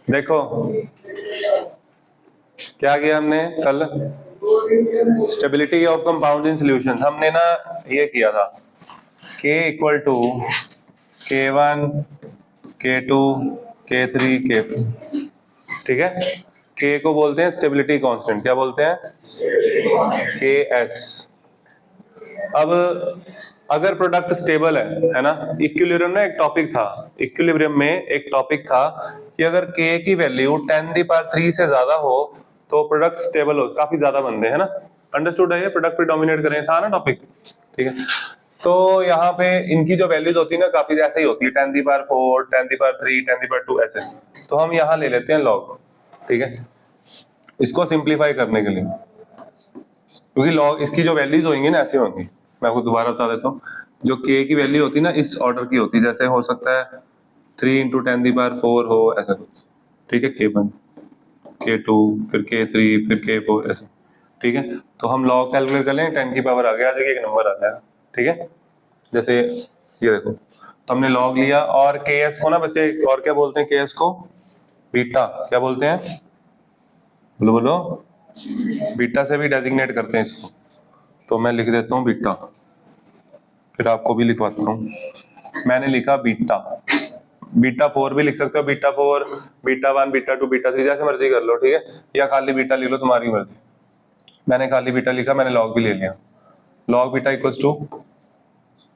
देखो क्या किया हमने कल, stability of compound in solution, हमने ना ये किया था K equal to K1 K2 K3 K4, ठीक है। K को बोलते हैं स्टेबिलिटी कांस्टेंट, क्या बोलते हैं, KS। अब अगर प्रोडक्ट स्टेबल है ना, इक्विलिब्रियम में एक टॉपिक था, इक्विलिब्रियम में एक टॉपिक था कि अगर K की वैल्यू 10⁻³ से ज्यादा हो तो प्रोडक्ट स्टेबल हो, काफी ज्यादा बंदे है ना, अंडरस्टूड है ये, प्रोडक्ट प्रीडोमिनेट करें था ना टॉपिक, ठीक है। तो यहाँ पे इनकी जो वैल्यूज होती है ना काफी ऐसे ही होती है, 10⁻⁴, 10⁻³ 10⁻² ऐसे। तो हम यहाँ ले लेते हैं लॉग, ठीक है, इसको सिंप्लीफाई करने के लिए, क्योंकि लॉग इसकी जो वैल्यूज होंगी ना ऐसे होंगी। मैं आपको दोबारा बता देता हूँ, जो K की वैल्यू होती है ना इस ऑर्डर की होती है, जैसे हो सकता है 3 × 10⁻⁴ हो ऐसा कुछ, ठीक है, K1 K2 फिर K3 फिर K4 ऐसे, ठीक है। तो हम लॉग कैलकुलेट कर लें, 10 की पावर आ गया, आ जाएगी, एक नंबर आ जाएगा, ठीक है। जैसे ये देखो, तो हमने लॉग लिया, और KS को ना बच्चे और क्या बोलते हैं, KS को बीटा, क्या बोलते हैं, बोलो बोलो, बीटा से भी डेजिग्नेट करते हैं इसको, तो मैं लिख देता हूँ बीटा, फिर आपको भी लिखवाता हूँ। मैंने लिखा बीटा, β4 भी लिख सकते हो, β4 β1 β2 β3 जैसे मर्जी कर लो, ठीक है, या खाली बीटा ले लो, तुम्हारी मर्जी। मैंने खाली बीटा लिखा, मैंने लॉग भी ले लिया। लॉग बीटा इक्वल्स टू,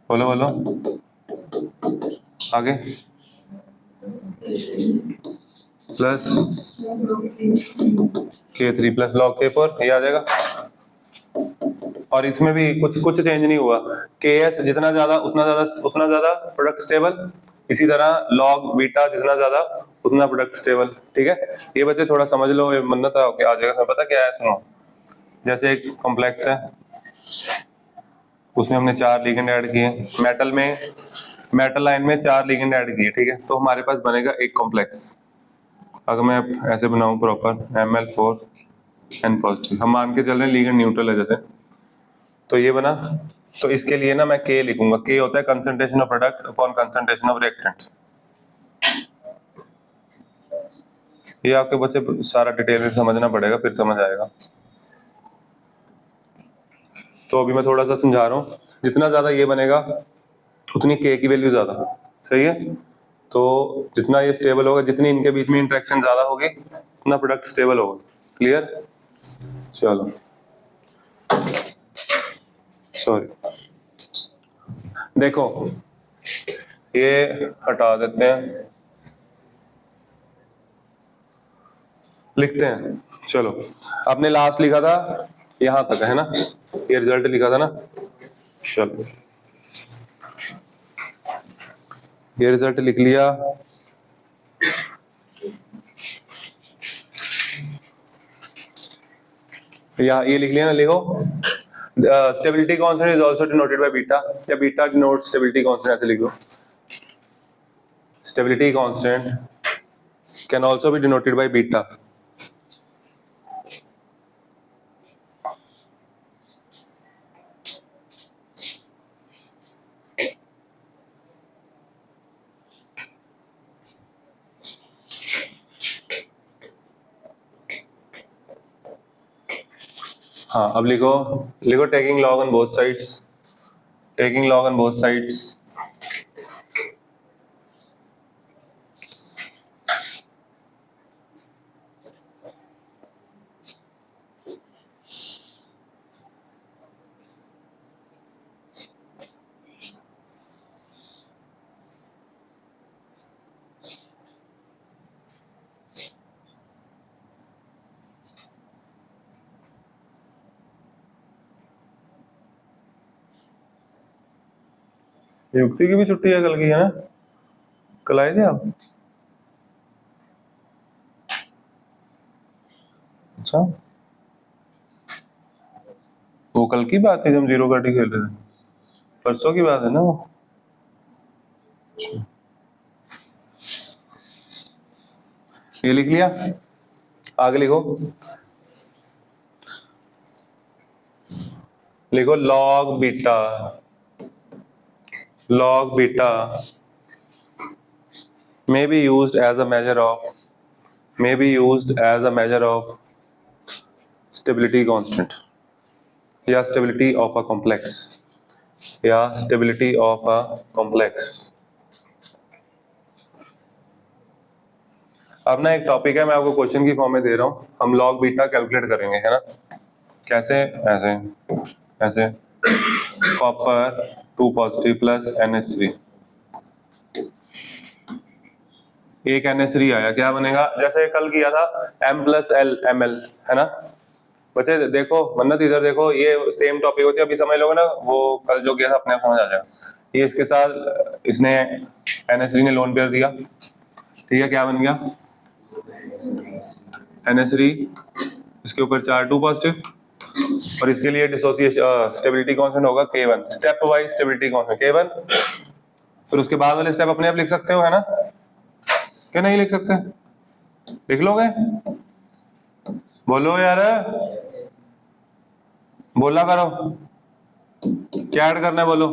बोलो बोलो आगे, plus K3 plus log K4, ये आ जाएगा। और इसमें भी कुछ चेंज नहीं हुआ, KS जितना ज्यादा उतना ज्यादा प्रोडक्ट स्टेबल, इसी तरह लॉग बीटा जितना ज्यादा उतना प्रोडक्ट स्टेबल, ठीक है। ये बच्चे थोड़ा समझ लो, ये मन्नत आ जाएगा, सब पता क्या है, सुनो। जैसे एक कॉम्प्लेक्स है, उसमें हमने 4 लिगेंड ऐड किए, मेटल लाइन में 4 लिगेंड ऐड किए, ठीक है, तो हमारे पास बनेगा एक कॉम्प्लेक्स। अगर मैं ऐसे बनाऊं प्रॉपर Ml4N पॉजिटिव, हम मान के चल रहे हैं लिगेंड न्यूट्रल है जैसे, तो ये बना। तो इसके लिए ना मैं K लिखूंगा, K होता है concentration of product upon concentration of reactant. ये आपके बच्चे सारा डिटेल में समझना पड़ेगा, फिर समझ आएगा। तो अभी मैं थोड़ा सा समझा रहा हूँ, जितना ज्यादा ये बनेगा उतनी K की वैल्यू ज्यादा, सही है। तो जितना ये स्टेबल होगा, जितनी इनके बीच में इंटरेक्शन ज्यादा होगी उतना प्रोडक्ट स्टेबल होगा, क्लियर। चलो सॉरी, देखो ये हटा देते हैं, लिखते हैं। चलो, आपने लास्ट लिखा था यहां तक है ना, ये रिजल्ट लिखा था ना, चलो ये रिजल्ट लिख लिया। ये लिख लिया ना, लिखो stability constant is also denoted by beta, या बीटा डिनोट्स स्टेबिलिटी कांस्टेंट, ऐसे लिख लो। Stability constant can also be denoted by beta. हाँ, अब लिखो लिखो taking log on both sides, taking log on both sides, Yukti की भी छुट्टी है कल की, है ना, कल आए थे आप, अच्छा वो कल की बात है जब हम जीरो गाड़ी खेल रहे थे, परसों की बात है ना वो, अच्छा ये लिख लिया, आगे लिखो, लिखो log beta, log beta may be used as a measure of may be used as a measure of stability constant या stability of a complex या stability of a complex। अब ना एक टॉपिक है, मैं आपको क्वेश्चन की फॉर्म में दे रहा हूँ, हम लॉग बीटा कैलकुलेट करेंगे, है ना। कैसे? ऐसे ऐसे कॉपर 2 पॉजिटिव प्लस NH3, एक NH3 आया, क्या बनेगा? जैसे कल किया था M प्लस L ML, है ना बच्चे। देखो मन्नत इधर देखो, ये सेम टॉपिक होती है, अभी समझ लोगे ना, वो कल जो किया था अपने समझ आ जाएगा। ये इसके साथ इसने NH3 ने लोन पेयर दिया, ठीक है, क्या बन गया? NH3, इसके ऊपर चार 2 पॉजिटिव, और इसके लिए डिसोसिएशन स्टेबिलिटी कांस्टेंट होगा K1, step wise stability constant K1। फिर उसके बाद वाले स्टेप अपने आप लिख सकते हो, है ना, क्या नहीं लिख सकते? लिख लोगे? बोलो यार, बोला करो, क्या ऐड करना है बोलो।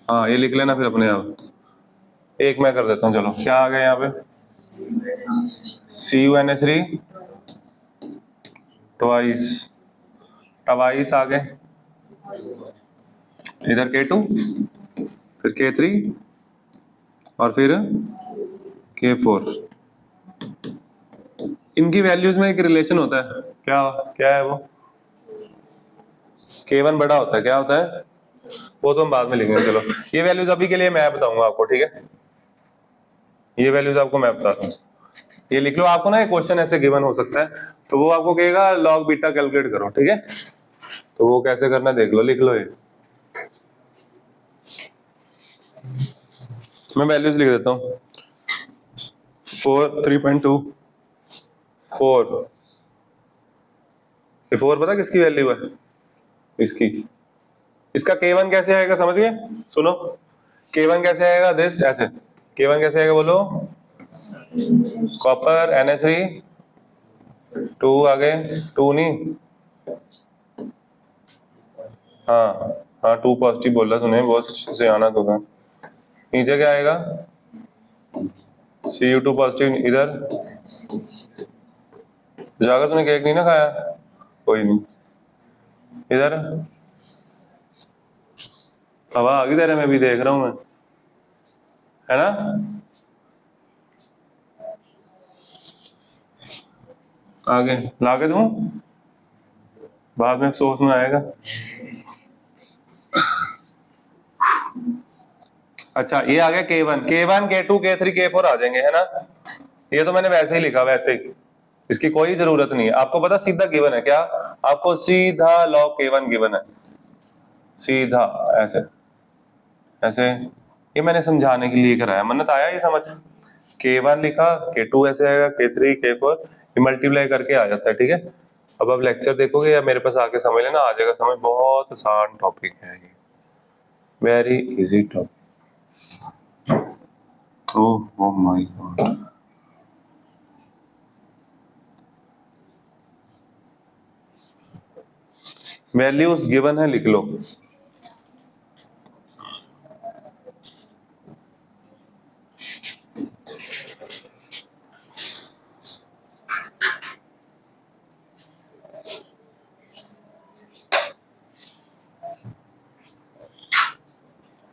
हाँ ये लिख लेना फिर अपने आप। एक मैं कर देता हूँ, चलो क्या आ गया यहाँ पे? CuNH3 ट्वाइस आ गए, इधर K2, फिर K3 और फिर K4। इनकी वैल्यूज में एक रिलेशन होता है, क्या क्या है वो? K1 बड़ा होता है, क्या होता है वो तो हम बाद में लिखेंगे। चलो ये वैल्यूज अभी के लिए मैं बताऊंगा आपको, ठीक है, ये वैल्यूज आपको मैं बताता हूँ। ये लिख लो, आपको ना एक क्वेश्चन ऐसे गिवन हो सकता है, तो वो आपको कहेगा लॉग बीटा कैलकुलेट करो, ठीक है, तो वो कैसे करना देख लो, लिख लो ये। मैं वैल्यूज लिख देता हूँ, 4 3.2 4, ये 4 पता किसकी वैल्यू है? इसकी। इसका K1 कैसे आएगा समझ गए? सुनो, K1 कैसे आएगा? दिस ऐसे, K1 कैसे आएगा बोलो? कॉपर NH3 2 आगे, 2 नहीं, हाँ हाँ 2 पॉजिटिव बोला तूने, बहुत से आना तो था। नीचे क्या आएगा? Cu2 पॉजिटिव, इधर जाकर तूने केक नहीं ना खाया, कोई नहीं, इधर हवा आ गई तेरे में भी देख रहा हूं मैं, है ना। आगे ला के दूं, बाद में अफसोस में आएगा। अच्छा ये आ गया K1, K2 K3 K4 आ जाएंगे, है ना। ये तो मैंने वैसे ही लिखा, वैसे ही, इसकी कोई जरूरत नहीं है। आपको पता सीधा गिवन है, क्या आपको सीधा लॉग K1 गिवन है, सीधा ऐसे ऐसे। ये मैंने समझाने के लिए कराया, मन्नत आया ये समझ। K1 लिखा, K2 ऐसे आएगा, K3 K4, ये मल्टीप्लाई करके आ जाता है, ठीक है। अब आप लेक्चर देखोगे या मेरे पास आके समझ लेना, आ जाएगा समझ। बहुत आसान टॉपिक है ये, very easy topic. Oh my God, values given है, लिख लो।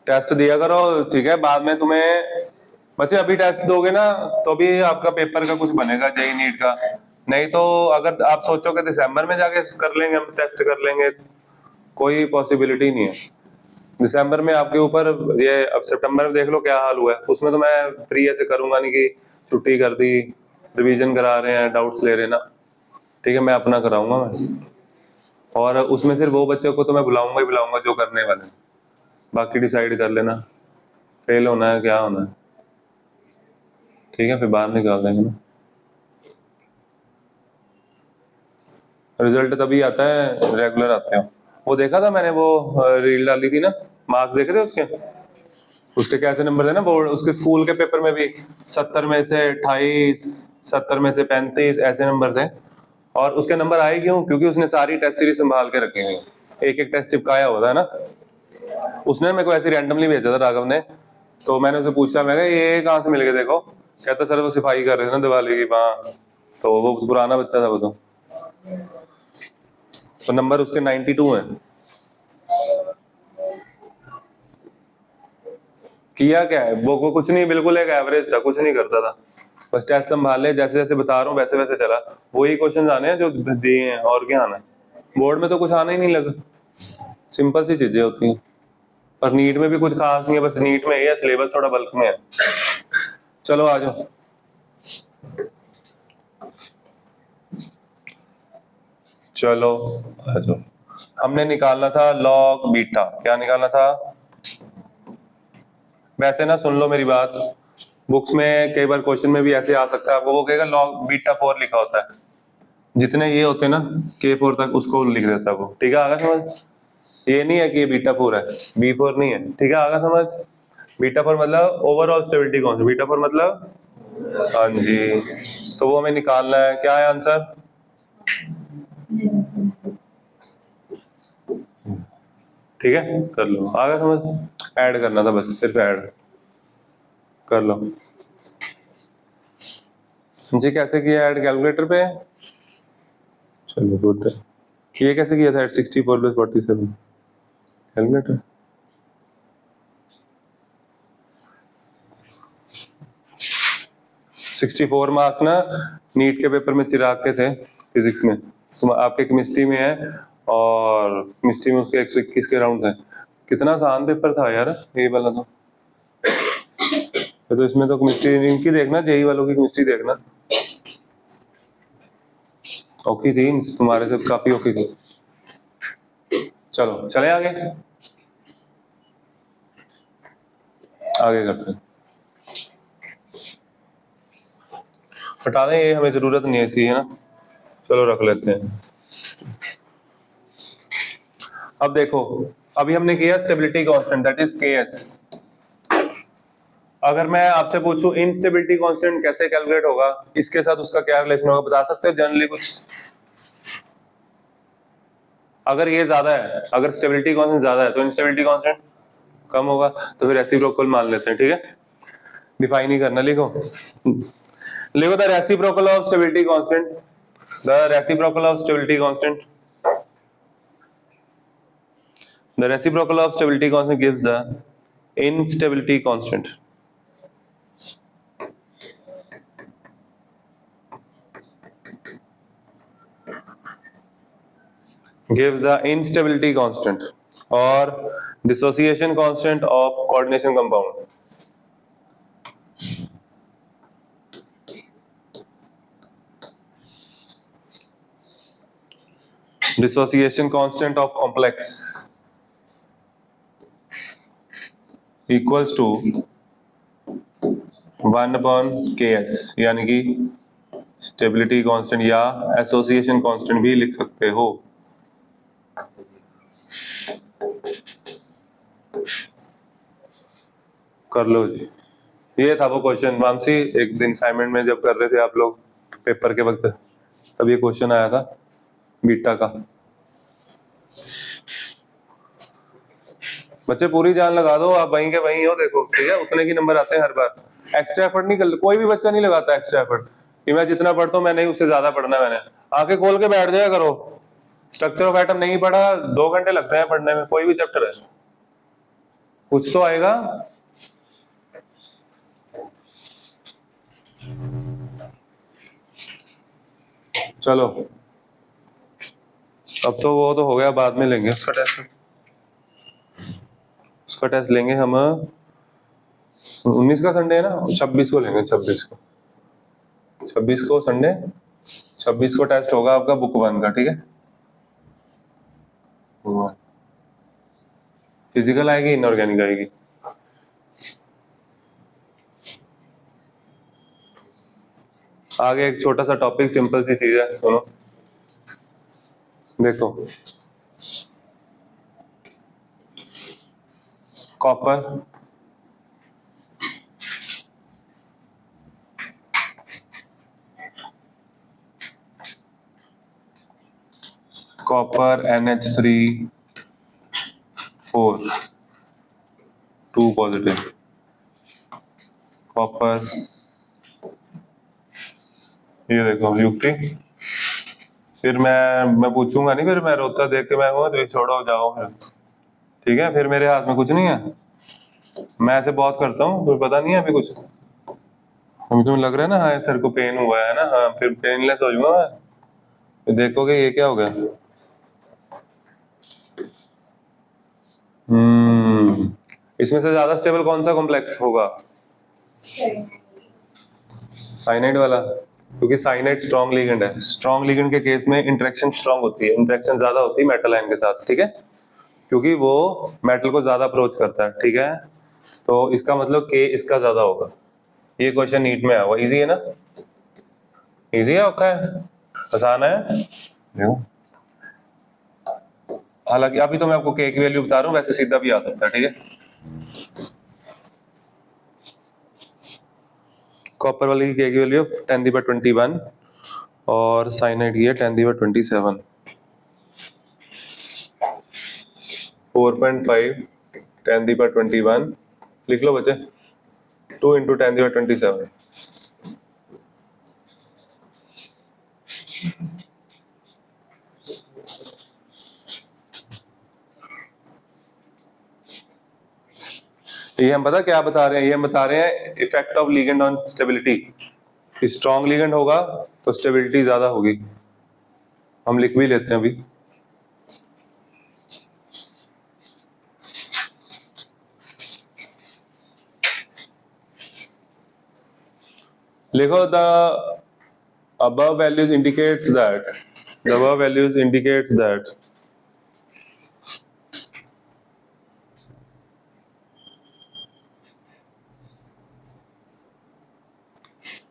टेस्ट दिया करो, ठीक है, बाद में तुम्हें बच्चे अभी टेस्ट दोगे ना तो भी आपका पेपर का कुछ बनेगा JEE नीट का। नहीं तो अगर आप सोचोगे दिसंबर में जाके कर लेंगे, हम टेस्ट कर लेंगे, कोई पॉसिबिलिटी नहीं है। दिसंबर में आपके ऊपर, ये अब सितंबर में देख लो क्या हाल हुआ है। उसमें तो मैं फ्री ऐसे करूंगा नहीं कि छुट्टी कर दी, रिवीजन करा रहे हैं, डाउट्स ले रहे हैं ना, ठीक है, मैं अपना कराऊंगा मैं। और उसमें सिर्फ वो बच्चों को तो मैं बुलाऊंगा ही बुलाऊंगा जो करने वाले हैं, बाकी डिसाइड कर लेना फेल होना है क्या होना है, ठीक है, फिर बाहर निकाल देंगे ना। रिजल्ट तभी आता है रेगुलर आते हो। वो देखा था मैंने, वो रील डाली थी ना, मार्क्स देखे थे उसके? उसके कैसे नंबर थे ना बोर्ड, उसके स्कूल के पेपर में भी 70 में से 28, 70 में से 35 ऐसे नंबर थे। और उसके नंबर आए क्यों? क्योंकि उसने सारी टेस्ट सीरीज संभाल के रखी हुई, एक एक टेस्ट चिपकाया हुआ था ना। उसने मेरे को ऐसे रैंडमली भेजा था राघव ने, तो मैंने उसे पूछा, मैं कहा ये कहाँ से मिल गए देखो, कहता सर वो सिपाही कर रहे थे ना दिवाली की वहाँ, तो वो पुराना बच्चा था वो तो नंबर उसके 92 है। किया क्या है वो कुछ नहीं, बिल्कुल एक एवरेज था, कुछ नहीं करता था, बस टेस्ट संभाले, जैसे जैसे बता रहा हूँ वैसे वैसे चला। वही क्वेश्चन आने हैं जो दिए हैं, और क्या आना है, बोर्ड में तो कुछ आना ही नहीं लगा, सिंपल सी चीजें होती हैं। और नीट में भी कुछ खास नहीं है, बस नीट में ये सिलेबस थोड़ा बल्क में है। चलो आ जाओ। चलो आ जाओ, हमने निकालना था लॉग बीटा। क्या निकालना था? वैसे ना सुन लो मेरी बात, बुक्स में कई बार क्वेश्चन में भी ऐसे आ सकता है, आपको वो कहेगा लॉग बीटा 4 लिखा होता है, जितने ये होते हैं ना K4 तक उसको लिख देता है वो, ठीक है, आगा समझ। ये नहीं है कि ये बीटा 4 है, B4 नहीं है, ठीक है, आगा समझ। बीटा 4 मतलब ओवरऑल स्टेबिलिटी कौन सी, बीटा 4 मतलब, हाँ जी, तो वो हमें निकालना है। क्या है आंसर? ठीक है, कर लो, आगा समझ। ऐड करना था बस, सिर्फ ऐड कर लो जी। कैसे किया ऐड? कैलकुलेटर पे। चलो गुड है। ये कैसे किया था? 64 + 47 कैलकुलेटर। 64 मार्क्स ना नीट के पेपर में चिराग के थे फिजिक्स में, तुम आपके केमिस्ट्री में है, और केमिस्ट्री में उसके 121 के राउंड है। कितना आसान पेपर था यार ये वाला तो इसमें तो केमिस्ट्री इनकी देखना, जेई वालों की केमिस्ट्री देखना, औखी थी, तुम्हारे से काफी औखी थी। चलो चले आगे, आगे करते हैं। हटा दें, ये हमें जरूरत नहीं है इसकी, है ना, चलो रख लेते हैं। अब देखो, अभी हमने किया stability constant, that is Ks। अगर मैं आपसे पूछूं इनस्टेबिलिटी कांस्टेंट कैसे कैलकुलेट होगा, इसके साथ उसका क्या रिलेशन होगा, बता सकते हो जनरली कुछ? अगर ये ज्यादा है, अगर स्टेबिलिटी कांस्टेंट ज्यादा है तो इनस्टेबिलिटी कांस्टेंट कम होगा, तो फिर रेसिप्रोकल मान लेते हैं, ठीक है। डिफाइन ही करना, लिखो लिखो the reciprocal of stability constant, the reciprocal of stability constant, the reciprocal of stability constant gives the instability constant. Gives the instability constant or dissociation constant of coordination compound. Dissociation constant of complex equals to 1/Ks, यानी कि stability constant या association constant भी लिख सकते हो। कर लो जी, ये था वो क्वेश्चन मानसी, एक दिन असाइनमेंट में जब कर रहे थे आप लोग पेपर के वक्त, तब ये क्वेश्चन आया था बीटा का। बच्चे पूरी जान लगा दो, आप वहीं के वहीं हो, देखो ठीक है, उतने की नंबर आते हैं हर बार। एक्स्ट्रा एफर्ट नहीं कर, कोई भी बच्चा नहीं लगाता एक्स्ट्रा एफर्ट कि मैं जितना पढ़ता हूँ मैंने उससे ज्यादा पढ़ना है। मैंने आके खोल के बैठ जाया करो, स्ट्रक्चर ऑफ एटम नहीं पढ़ा, 2 घंटे लगते हैं पढ़ने में, कोई भी चैप्टर है, कुछ तो आएगा। चलो अब तो वो तो हो गया, बाद में लेंगे उसका टेस्ट, उसका टेस्ट लेंगे हम 19 का संडे है ना, 26 को लेंगे, 26 को संडे, 26 को टेस्ट होगा आपका बुक 1 का, ठीक है। फिजिकल आएगी, इनऑर्गेनिक आएगी। आगे एक छोटा सा टॉपिक, सिंपल सी चीज है, सुनो देखो, कॉपर NH3 4 2 पॉजिटिव, कॉपर ये देखो युक्ति, फिर मैं पूछूंगा नहीं, फिर मैं रोता देख के मैं कहूँगा तो छोड़ो जाओ फिर, ठीक है, फिर मेरे हाथ में कुछ नहीं है, मैं ऐसे बहुत करता हूँ, फिर पता नहीं है अभी कुछ, अभी तुम्हें लग रहा है ना हाँ सर को पेन हुआ है ना, हाँ फिर पेनलेस हो जाऊंगा मैं, फिर देखोगे ये क्या हो गया। इसमें से ज्यादा स्टेबल कौन सा कॉम्प्लेक्स होगा? साइनाइड वाला, क्योंकि साइनाइड स्ट्रॉन्ग लिगेंड है, स्ट्रॉन्ग लिगेंड के केस में इंटरेक्शन स्ट्रॉन्ग होती है, इंटरेक्शन ज्यादा होती है मेटल आयन के साथ, ठीक है, क्योंकि वो मेटल को ज्यादा अप्रोच करता है, ठीक है, तो इसका मतलब के इसका ज्यादा होगा। ये क्वेश्चन नीट में आया हुआ, इजी है ना, इजी है, ओके, आसान है, देखो हालांकि अभी तो मैं आपको के की वैल्यू बता रहा हूँ, वैसे सीधा भी आ सकता है, ठीक है। कॉपर वाली की के की वैल्यू 10⁻21 और साइनाइड की है 10⁻27, 4.5 10⁻21 लिख लो बच्चे, 2 × 10⁻27। ये हम पता क्या बता रहे हैं, ये हम बता रहे हैं effect of ligand on stability. Strong ligand होगा तो स्टेबिलिटी ज्यादा होगी, हम लिख भी लेते हैं अभी। लिखो the above values indicates that the above values indicates that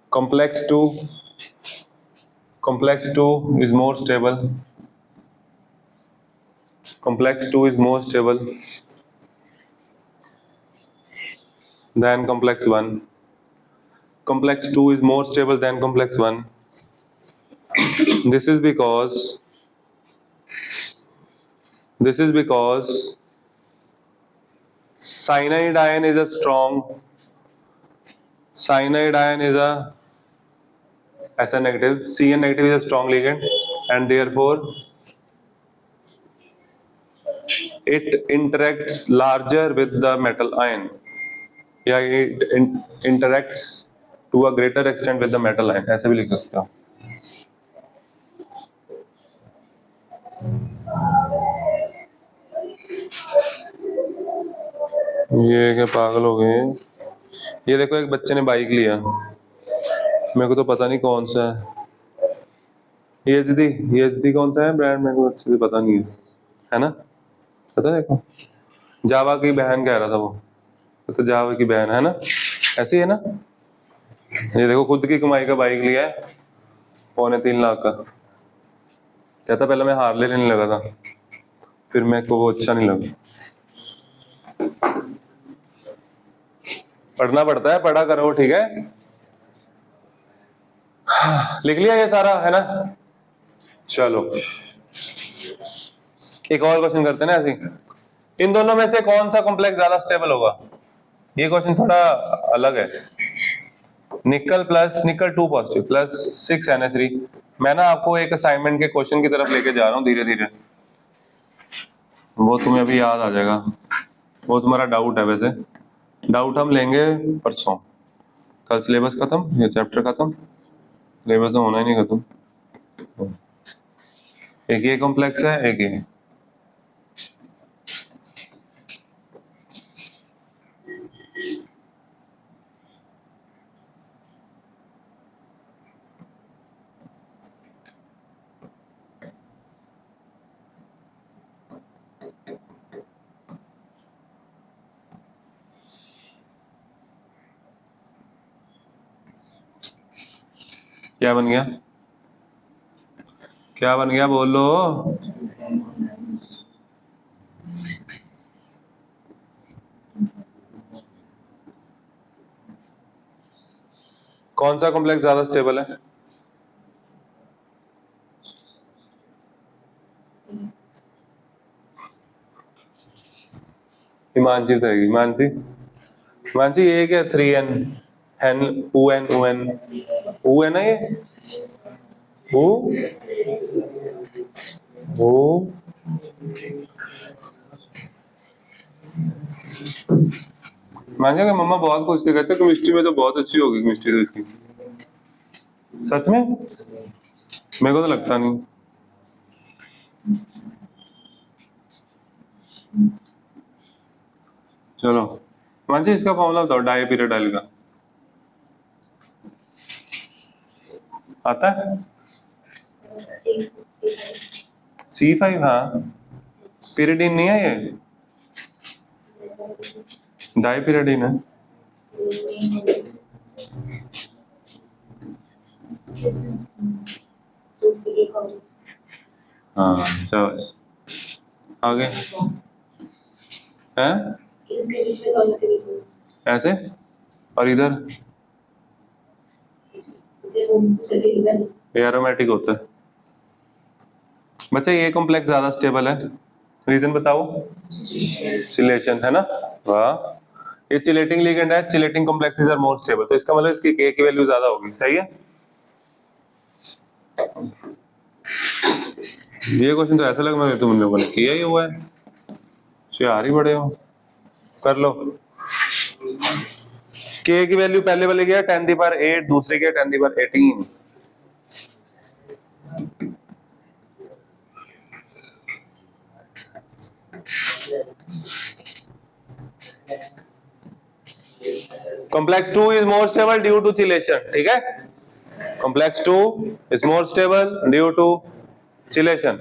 complex 2 is more stable, complex 2 is more stable than complex 1, complex 2 is more stable than complex 1. This is because cyanide ion is a strong, cyanide ion is a SN negative, Cn negative is a strong ligand, and therefore it interacts larger with the metal ion. Yeah, it interacts to a greater extent with the metal ion, ऐसे भी लिख सकते हो। ये क्या पागल हो गए, ये देखो एक बच्चे ने बाइक लिया, मेरे को तो पता नहीं कौन सा है, ये कौन सा है ब्रांड, मेरे को अच्छे से पता नहीं है ना, पता है, देखो जावा की बहन कह रहा था वो, तो जावा की बहन है ना, ऐसी है ना। ये देखो खुद की कमाई का बाइक लिया है, 2.25 लाख का, कहता पहले मैं हार्ले लेने लगा था, फिर मेरे को वो अच्छा नहीं लगा। पढ़ना पड़ता है, पढ़ा करो, ठीक है। लिख लिया ये सारा, है ना, चलो एक और क्वेश्चन करते हैं ना ऐसे, इन दोनों में से कौन सा कॉम्प्लेक्स ज्यादा स्टेबल होगा, ये क्वेश्चन थोड़ा अलग है। निकल प्लस निकल 2 पॉजिटिव प्लस 6 NH3, मैं ना आपको एक असाइनमेंट के क्वेश्चन की तरफ लेके जा रहा हूँ धीरे धीरे, वो तुम्हें अभी याद आ जाएगा, वो तुम्हारा डाउट है, वैसे डाउट हम लेंगे परसों, कल सिलेबस खत्म, ये चैप्टर खत्म, सिलेबस तो होना ही नहीं खत्म। एक ये कॉम्प्लेक्स है, एक ये, क्या बन गया, क्या बन गया बोलो, कौन सा कॉम्प्लेक्स ज्यादा स्टेबल है? हिमांशी रहेगी, हिमांशी ये क्या 3N UN UN UN है ये, हु हु मान जाएगा मम्मा बहुत कुछ कहते हैं केमिस्ट्री में तो बहुत अच्छी होगी केमिस्ट्री तो इसकी। सच में मेरे को तो लगता नहीं। चलो मानसी इसका फॉर्मूला बताओ डाई पीरियडाइल का। आता है C5। हाँ पीरियडिन नहीं है ये, डाई पीरियडिन है। हाँ चलो आगे हैं ऐसे और इधर एरोमेटिक होता है। बच्चा ये कॉम्प्लेक्स ज्यादा स्टेबल है, रीजन बताओ। चिलेशन है ना, वाह। ये चिलेटिंग लिगेंड है, chelating complexes are more stable, तो इसका मतलब इसकी K की वैल्यू ज्यादा होगी। सही है। ये क्वेश्चन तो ऐसा लग रहा है तुम लोगों ने किया ही हुआ है, होशियार ही बड़े हो। कर लो। K की वैल्यू पहले वाले क्या 10⁸, दूसरे क्या 10⁸। Complex 2 is more stable due to chelation, ठीक है। Complex 2 is more stable due to chelation।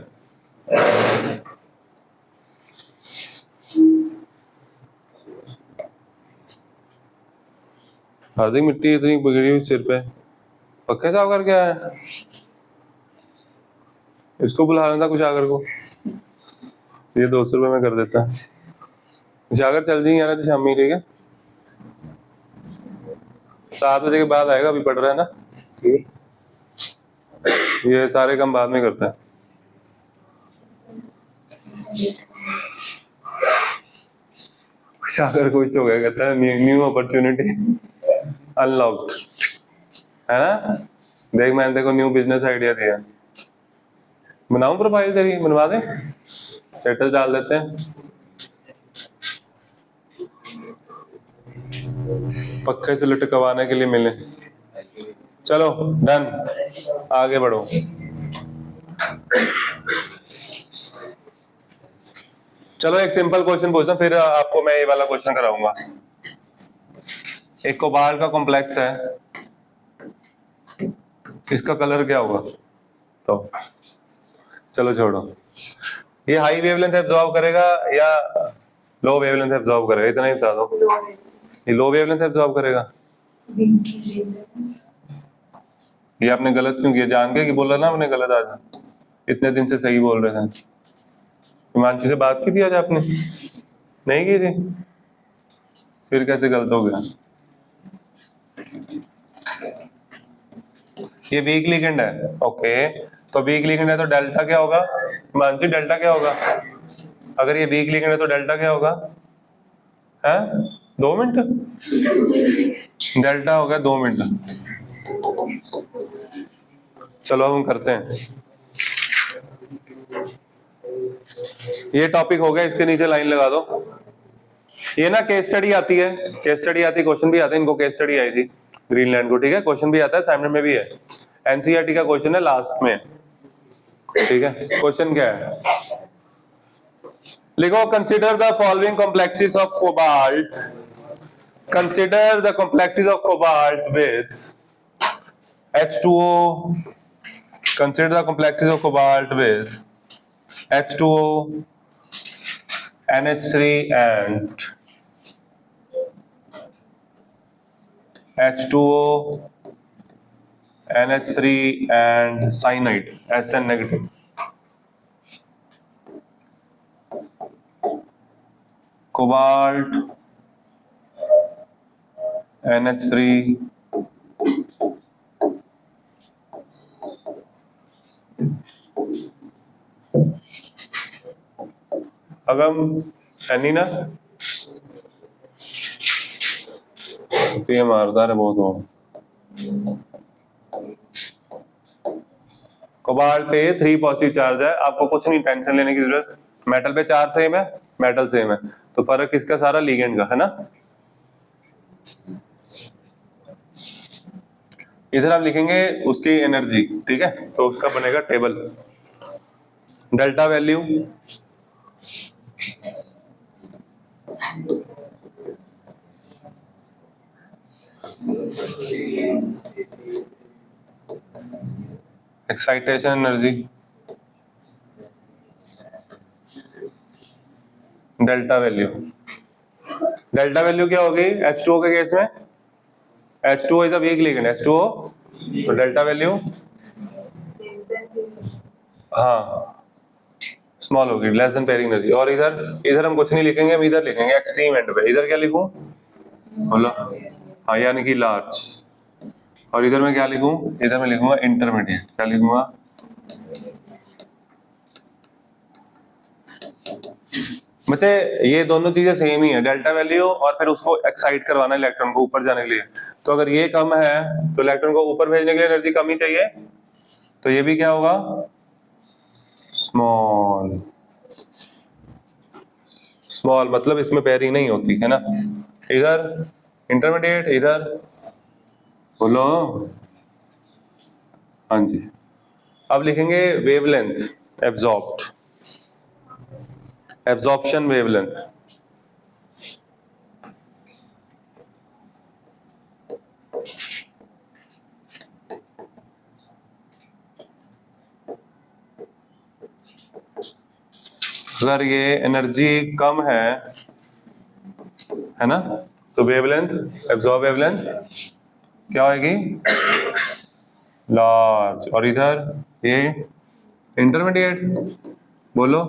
आधी मिट्टी इतनी बिगड़ी हुई सिर पे, पक्के साफ करके आया। इसको बुला लेना कुछ आकर को, ये 200 रुपये में कर देता है। जाकर चल जाएंगे यार शामी, ठीक है। 7 बजे के बाद आएगा, अभी पढ़ रहा है ना, ठीक है। ये सारे काम बाद में करता है। सागर कुछ हो गया, कहता है न्यू अपॉर्चुनिटी अनलॉक्ड, है ना। देख मैंने देखो न्यू बिजनेस आइडिया दिया, बनाऊं प्रोफाइल तेरी, बनवा दे, स्टेटस डाल देते हैं। पक्के से लटकवाने के लिए मिले। चलो डन, आगे बढ़ो। चलो एक सिंपल क्वेश्चन पूछता हूं, फिर आपको मैं ये वाला क्वेश्चन कराऊंगा। एक कोबाल्ट का कॉम्प्लेक्स है, इसका कलर क्या होगा? तो चलो छोड़ो, ये हाई वेवलेंथ एब्जॉर्ब करेगा या लो वेवलेंथ एब्जॉर्ब करेगा, इतना ही बता दो। ये लो वेवलेंथ एब्जॉर्ब करेगा। ये आपने गलत क्यों किया, जान के कि बोला ना आपने गलत, आज इतने दिन से सही बोल रहे थे। हिमांशी से बात की थी आज आपने? नहीं की थी, फिर कैसे गलत हो गया? ये वीक लिगेंड है, ओके। तो वीक लिगेंड है तो डेल्टा क्या होगा हिमांशी, डेल्टा क्या होगा? अगर ये वीक लिगेंड है तो डेल्टा क्या होगा? है 2 मिनट, डेल्टा होगा 2 मिनट। चलो अब हम करते हैं, ये टॉपिक हो गया, इसके नीचे लाइन लगा दो। ये ना केस स्टडी आती है, केस स्टडी आती है, क्वेश्चन भी आते हैं, इनको केस स्टडी आई थी ग्रीनलैंड को, ठीक है। क्वेश्चन भी आता है, असाइनमेंट में भी है, एनसीईआरटी का क्वेश्चन है लास्ट में, ठीक है। क्वेश्चन क्या है, लिखो consider the following complexes of cobalt, consider the complexes of cobalt with H2O, consider the complexes of cobalt with H2O, NH3 and H2O, NH3 and cyanide, SN negative. Cobalt, NH3, Agam any ना ये मारदार है बहुत। हो cobalt पे 3 positive charge है, आपको कुछ नहीं टेंशन लेने की जरूरत। मेटल पे चार्ज सेम है, मेटल सेम है, तो फर्क किसका? सारा लिगेंड का है ना। इधर आप लिखेंगे उसकी एनर्जी, ठीक है, तो उसका बनेगा table. Delta value excitation energy, delta value. Delta value क्या होगी H2O के केस में? H2O is a week ligand, H2O, तो डेल्टा वैल्यू हाँ स्मॉल होगी, लेस देन पेयरिंग एनर्जी। और इधर इधर हम कुछ नहीं लिखेंगे, हम इधर लिखेंगे एक्सट्रीम एंड पे। इधर क्या लिखूं? बोलो। हाँ यानी कि लार्ज। और इधर मैं क्या लिखूं? इधर मैं लिखूंगा इंटरमीडिएट। क्या लिखूंगा? बच्चे ये दोनों चीजें सेम ही है, डेल्टा वैल्यू और फिर उसको एक्साइट करवाना इलेक्ट्रॉन को ऊपर जाने के लिए। तो अगर ये कम है तो इलेक्ट्रॉन को ऊपर भेजने के लिए एनर्जी कम ही चाहिए, तो ये भी क्या होगा? स्मॉल। स्मॉल मतलब इसमें पेयरिंग नहीं होती है ना। इधर इंटरमीडिएट, इधर बोलो। हाँ जी। अब लिखेंगे वेवलेंथ एब्जॉर्ब्ड, एब्जॉर्प्शन वेवलेंथ। अगर ये एनर्जी कम है ना, तो वेवलेंथ, एब्जॉर्ब वेवलेंथ क्या होगी? लार्ज। और इधर ये इंटरमीडिएट, बोलो।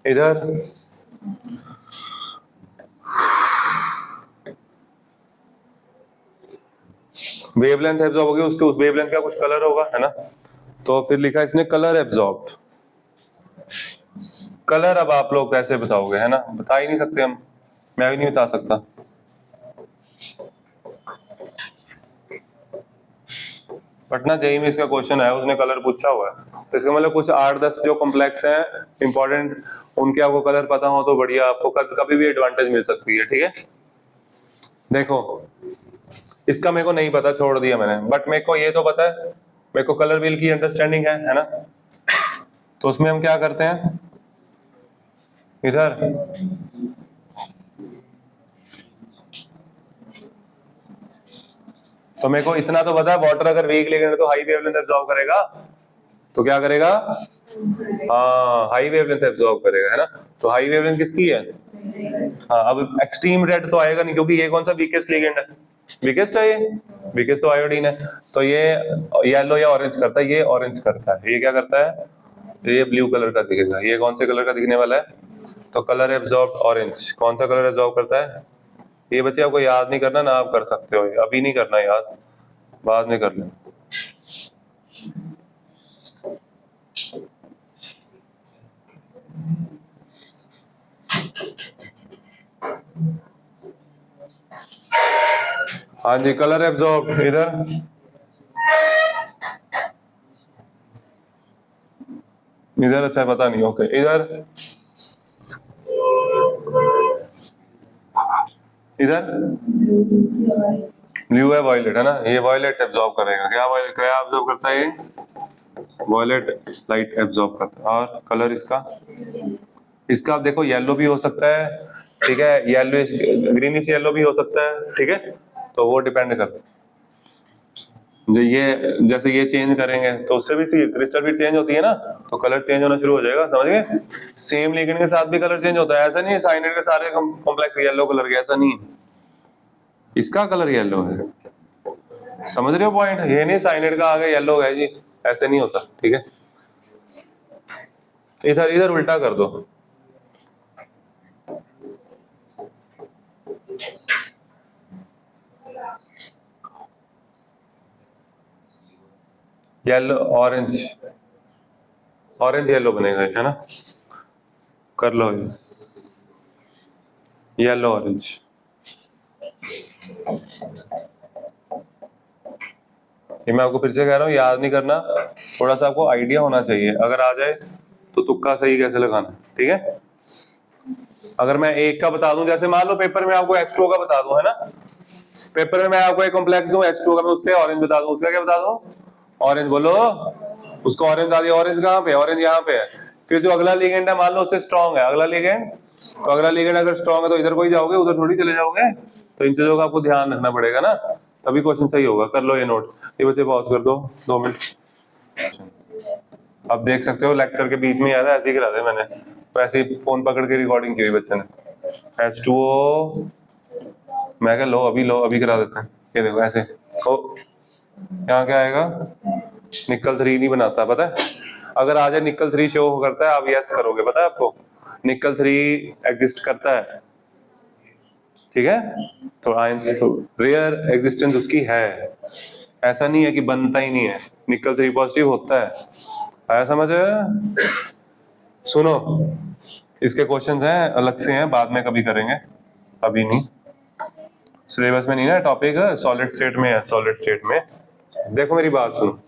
इधर वेवलेंथ एब्जॉर्ब होगी, उसके उस वेवलेंथ का कुछ कलर होगा, है ना। तो फिर लिखा इसने कलर एब्जॉर्ब्ड। कलर अब आप लोग कैसे बताओगे, है ना, बता ही नहीं सकते हम, मैं भी नहीं बता सकता। पटना जेईई में इसका क्वेश्चन है, उसने कलर पूछा हुआ है, तो इसका मतलब कुछ 8-10 जो कॉम्प्लेक्स हैं इंपॉर्टेंट, उनके आपको कलर पता हो तो बढ़िया, आपको कभी भी एडवांटेज मिल सकती है, ठीक है। देखो इसका मेरे को नहीं पता, छोड़ दिया मैंने, बट मेरे को ये तो पता है, मेरे को कलर व्हील की अंडरस्टैंडिंग है ना। तो उसमें हम क्या करते हैं, इधर तो मेरे को इतना तो पता है, वाटर अगर वीक लिगेंड है तो हाई वेवलेंथ एब्जॉर्ब करेगा, तो क्या करेगा? हाँ हाई वेवलेंथ एब्जॉर्ब करेगा, है ना। तो हाई वेवलेंथ किसकी है? हाँ अब एक्सट्रीम रेड तो आएगा नहीं, क्योंकि ये कौन सा वीकेस्ट लिगेंड है? वीकेस्ट है ये, वीकेस्ट तो आयोडीन है। तो ये येलो या ऑरेंज करता है, ये ऑरेंज करता है, ये क्या करता है? ये ब्लू कलर का दिखेगा, ये कौन से कलर का दिखने वाला है? तो कलर एब्जॉर्ब ऑरेंज। कौन सा कलर एब्जॉर्ब करता है? ये बच्चे आपको याद नहीं करना ना, आप कर सकते हो, अभी नहीं करना याद, बाद में कर लेना। हाँ जी, कलर एब्जॉर्ब इधर इधर अच्छा पता नहीं, ओके। इधर इधर ब्लू है, वॉयलेट है ना, ये वॉयलेट एब्जॉर्ब करेगा। क्या वॉयलेट क्या एब्जॉर्ब करता है? ये वॉयलेट लाइट एब्जॉर्ब करता है। और कलर इसका इसका आप देखो येलो भी हो सकता है, ठीक है, येलो ग्रीनिश येलो भी हो सकता है, ठीक है, तो वो डिपेंड करता है। जो ये जैसे ये चेंज करेंगे तो उससे भी क्रिस्टल भी चेंज होती है ना, तो कलर चेंज होना शुरू हो जाएगा, समझ गए। सेम लिगेंड के साथ भी कलर चेंज होता है, ऐसा नहीं है साइनाइड के सारे कॉम्प्लेक्स येलो कलर के, ऐसा नहीं है, इसका कलर येलो है, समझ रहे हो पॉइंट। ये नहीं साइनाइड का आगे येलो है जी, ऐसे नहीं होता, ठीक है। इधर इधर उल्टा कर दो, येलो ऑरेंज, ऑरेंज येलो बनेगा, है ना। कर लो येलो ऑरेंज। ये मैं आपको फिर से कह रहा हूँ, याद नहीं करना, थोड़ा सा आपको आइडिया होना चाहिए। अगर आ जाए तो तुक्का सही कैसे लगाना, ठीक है। अगर मैं एक का बता दूं, जैसे मान लो पेपर में आपको H2O का बता दूं, है ना, पेपर में मैं आपको एक कॉम्प्लेक्स दूं H2O का, मैं उसके ऑरेंज बता दूं, उसका क्या बता दूं, ऑरेंज, बोलो, उसका ऑरेंज बता दिया। ऑरेंज कहाँ पे, ऑरेंज यहाँ पे है। फिर जो अगला लिगेंड है मान लो उससे स्ट्रॉन्ग है अगला लिगेंड, तो अगला लिगेंड अगर स्ट्रॉन्ग है तो इधर को ही जाओगे, उधर थोड़ी चले जाओगे। तो इन चीजों का आपको ध्यान रखना पड़ेगा ना, तभी क्वेश्चन सही होगा। कर लो ये नोट, ये बच्चे पॉज कर दो 2 मिनट। अब देख सकते हो लेक्चर के बीच में याद है, ऐसे ही करा दे मैंने, तो ऐसे ही फोन पकड़ के रिकॉर्डिंग की हुई बच्चे ने। H2O, मैं क्या, लो अभी करा देते हैं। ये देखो ऐसे, ओ यहाँ क्या आएगा, निकल 3 नहीं बनाता, पता है। अगर आ जाए निकल 3 शो करता है, आप यस करोगे, पता है आपको, निकल 3 एग्जिस्ट करता है, ठीक है। तो रेयर एग्जिस्टेंस उसकी है, ऐसा नहीं है कि बनता ही नहीं है, निकल 3 पॉजिटिव होता है। आया समझ? सुनो, इसके क्वेश्चंस हैं अलग से हैं, बाद में कभी करेंगे, अभी नहीं, सिलेबस में नहीं ना टॉपिक, सॉलिड स्टेट में है। सॉलिड स्टेट में देखो मेरी बात सुनो,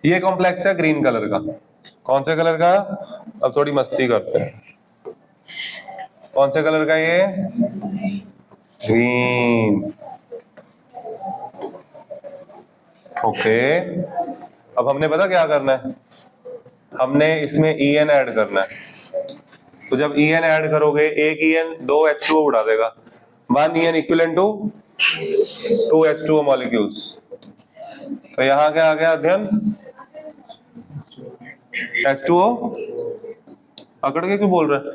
ये कॉम्प्लेक्स है ग्रीन कलर का, कौन से कलर का, अब थोड़ी मस्ती करते हैं, कौन से कलर का ये, ग्रीन, ओके। अब हमने पता क्या करना है, हमने इसमें EN ऐड करना है। तो जब EN ऐड करोगे, एक EN 2 H2O उड़ा देगा, 1 EN equivalent to 2 H2O molecules. तो यहाँ क्या आ गया अध्ययन, H2O, अकड़ के क्यों बोल रहे हैं,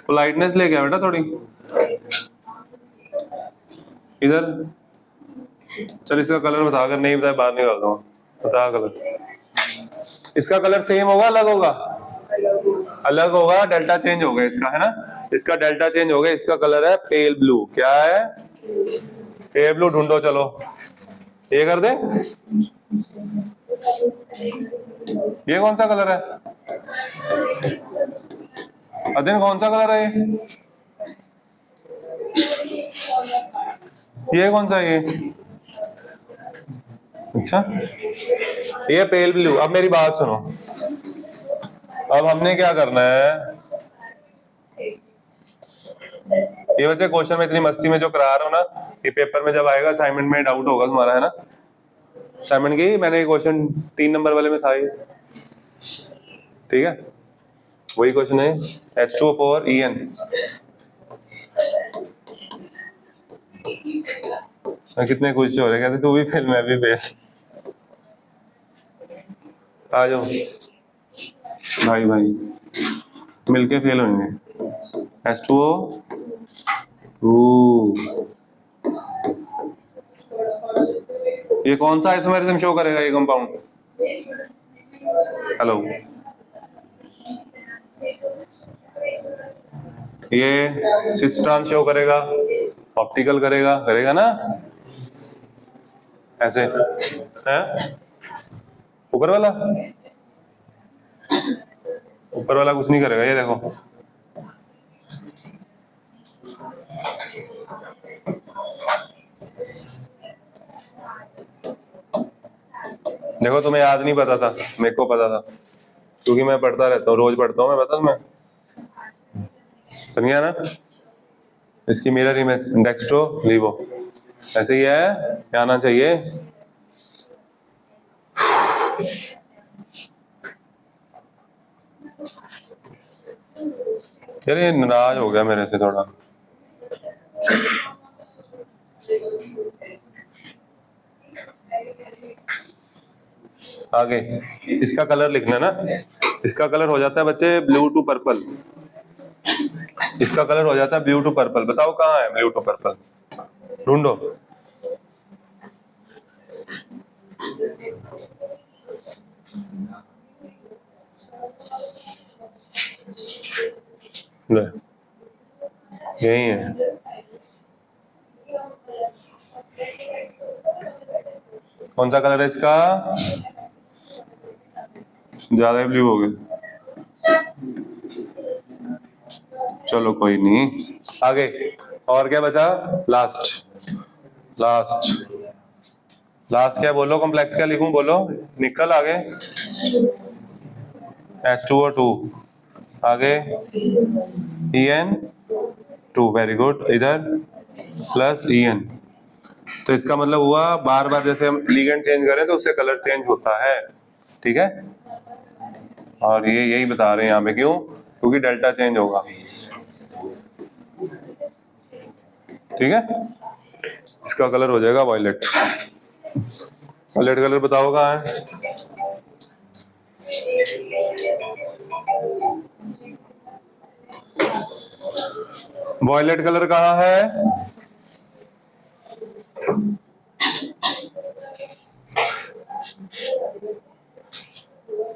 पोलाइटनेस ले गया बेटा थोड़ी इधर। चल इसका कलर बता, अगर नहीं बताया बाहर निकाल दूंगा, बता कलर। इसका कलर सेम होगा अलग होगा, अलग होगा, डेल्टा चेंज होगा इसका, है ना, इसका डेल्टा चेंज होगा। इसका कलर है पेल ब्लू, क्या है, पेल ब्लू। ढूंढो चलो, ये कर दे, ये कौन सा कलर है अध्ययन, कौन सा कलर है ये कौन सा है ये, अच्छा ये पेल ब्लू। अब मेरी बात सुनो, अब हमने क्या करना है, ये बच्चे क्वेश्चन में इतनी मस्ती में जो करा रहा हूं ना, ये पेपर में जब आएगा असाइनमेंट में डाउट होगा तुम्हारा, है ना। असाइनमेंट की मैंने क्वेश्चन 3 नंबर वाले में था ये, ठीक है, वही क्वेश्चन है, H2O4 EN। कितने खुश हो रहे, कहते तू भी फेल मैं भी फेल, आ जाओ भाई भाई मिलके फेल होंगे। H2O, ये कौन सा आइसोमेरिज्म शो करेगा ये कंपाउंड, हेलो, ये सिस ट्रांस शो करेगा, ऑप्टिकल करेगा, करेगा ना ऐसे, है ऊपर वाला, ऊपर वाला कुछ नहीं करेगा, ये देखो, देखो तुम्हें याद नहीं पता था, मेरे को पता था, क्योंकि मैं पढ़ता रहता हूँ, रोज पढ़ता हूँ मैं, पता तुम्हें, समझ गया ना। इसकी मिरर इमेज डेक्स्ट्रो लीवो ऐसे ही है, क्या आना चाहिए, यार ये नाराज हो गया मेरे से थोड़ा। आगे इसका कलर लिखना ना, इसका कलर हो जाता है बच्चे ब्लू टू पर्पल, इसका कलर हो जाता है ब्लू टू पर्पल। बताओ कहाँ है ब्लू टू पर्पल, ढूंढो। ले यही है, कौन सा कलर है इसका, ज्यादा ब्लू हो गया, चलो कोई नहीं, आगे और क्या बचा, लास्ट, लास्ट लास्ट क्या बोलो, कॉम्प्लेक्स क्या लिखूं बोलो, निकल आगे H2O2 आगे En2, वेरी गुड, इधर प्लस En। तो इसका मतलब हुआ बार बार जैसे हम लिगेंड चेंज करें तो उससे कलर चेंज होता है, ठीक है। और ये यही बता रहे हैं यहाँ पे, क्यों, क्योंकि डेल्टा चेंज होगा, ठीक है। इसका कलर हो जाएगा वायलेट। वायलेट कलर बताओ कहाँ है, वायलेट कलर कहाँ है,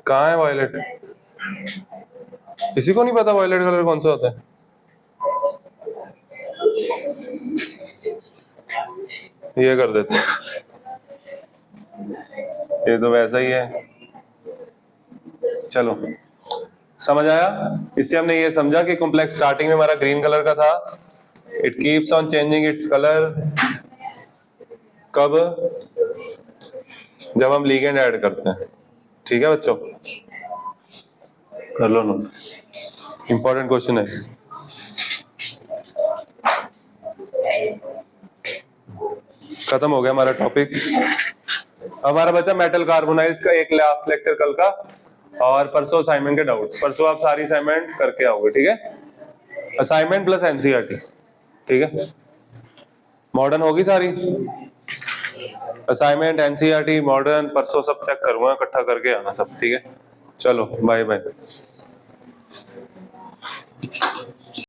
कहाँ है वायलेट, किसी को नहीं पता वायलेट कलर कौन सा होता है। ये कर देते, ये तो वैसा ही है। चलो समझ आया। इससे हमने ये समझा कि कॉम्प्लेक्स स्टार्टिंग में हमारा ग्रीन कलर का था, it keeps on changing its colour कब, जब हम लिगेंड ऐड करते हैं, ठीक है बच्चों, कर लो नोट, इंपॉर्टेंट क्वेश्चन है। खत्म हो गया हमारा टॉपिक। हमारा बचा मेटल कार्बोनाइल्स का एक लास्ट लेक्चर कल का, और परसों असाइनमेंट के डाउट्स। परसों आप सारी असाइनमेंट करके आओगे, ठीक है, असाइनमेंट प्लस एनसीईआरटी, ठीक है। मॉडर्न होगी सारी असाइनमेंट, एनसीईआरटी, मॉडर्न, परसों सब चेक करूंगा, इकट्ठा करके आना सब, ठीक है। चलो बाय बाय।